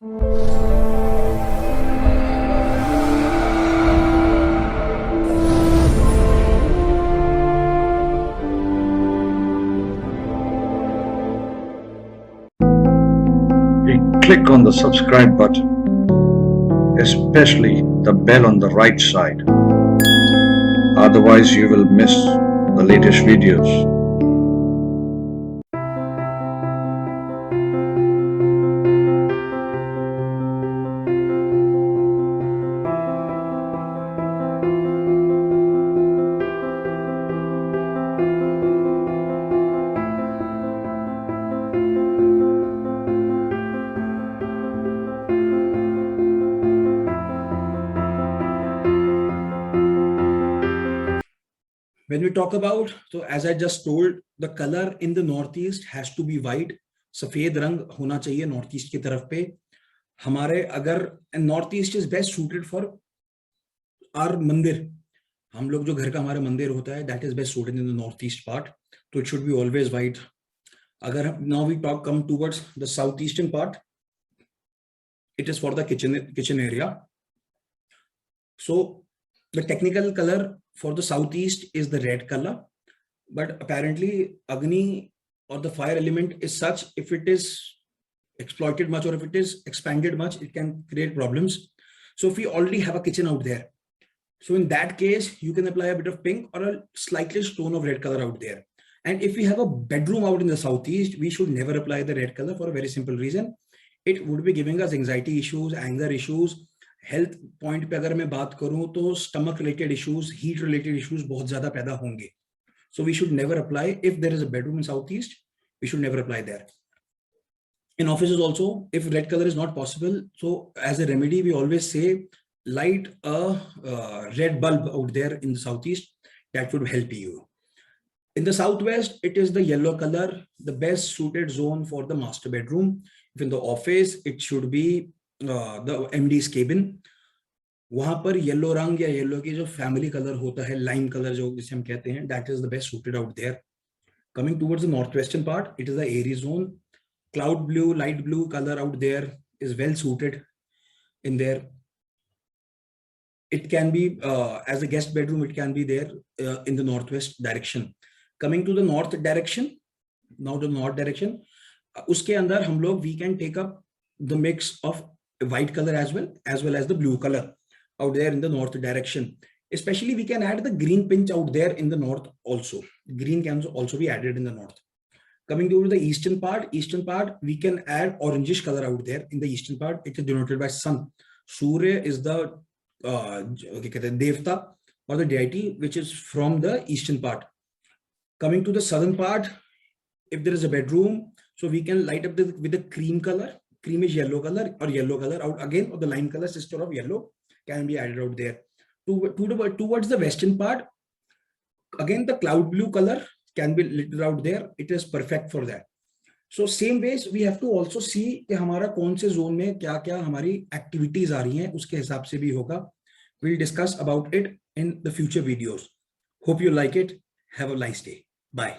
Click on the subscribe button, especially the bell on the right side. Otherwise, you will miss the latest videos. When we talk about, so as I just told, the color in the northeast has to be white. सफेद रंग होना चाहिए north east की तरफ पे. हमारे अगर north east is best suited for our mandir, हम लोग जो घर का हमारा मंदिर होता है, that is best suited in the north east part, तो it should be always white. अगर now we talk come towards the south eastern part, it is for the kitchen area. So the technical color for the southeast is the red color, but apparently Agni or the fire element is such, if it is exploited much or if it is expanded much, it can create problems. So if we already have a kitchen out there, so in that case you can apply a bit of pink or a slightly tone of red color out there. And if we have a bedroom out in the southeast, we should never apply the red color for a very simple reason. It would be giving us anxiety issues, anger issues. Health point पे अगर मैं बात करूं तो stomach related issues, heat related issues बहुत ज्यादा पैदा होंगे. So we should never apply if there is a bedroom in south east. We should never apply there. In offices also if red colour is not possible, so as a remedy we always say light a red bulb out there in the southeast. That would help you. In the southwest, it is the yellow color, the best suited zone for the master bedroom. If in the office, it should be the MD's cabin. वहां पर yellow रंग या yellow की जो family colour होता है, lime colour जो जिसे हम कहते हैं, that is the best suited out there. Coming towards the north western part, it is the airy zone. Cloud blue, light blue colour out there is well suited in there. It can be as a guest bedroom, it can be there in the northwest direction. Coming to the north direction, now the north direction, उसके अंदर हम लोग we can take up the mix of white color as well as the blue color out there in the north direction. Especially we can add the green pinch out there in the north also. Green can also be added in the north. Coming to the eastern part, we can add orangish color out there in the eastern part. It is denoted by sun. Surya is the devta or the deity which is from the eastern part. Coming to the southern part, if there is a bedroom, so we can light up with the cream color, creamish yellow color or yellow color out again, or the lime color sister of yellow can be added out there. Towards the western part, again the cloud blue color can be lit out there. It is perfect for that. So same ways we have to also see कि हमारा कौन से zone में क्या क्या हमारी activities आ रही हैं, उसके हिसाब से भी होगा. We'll discuss about it in the future videos. Hope you like it. Have a nice day. Bye.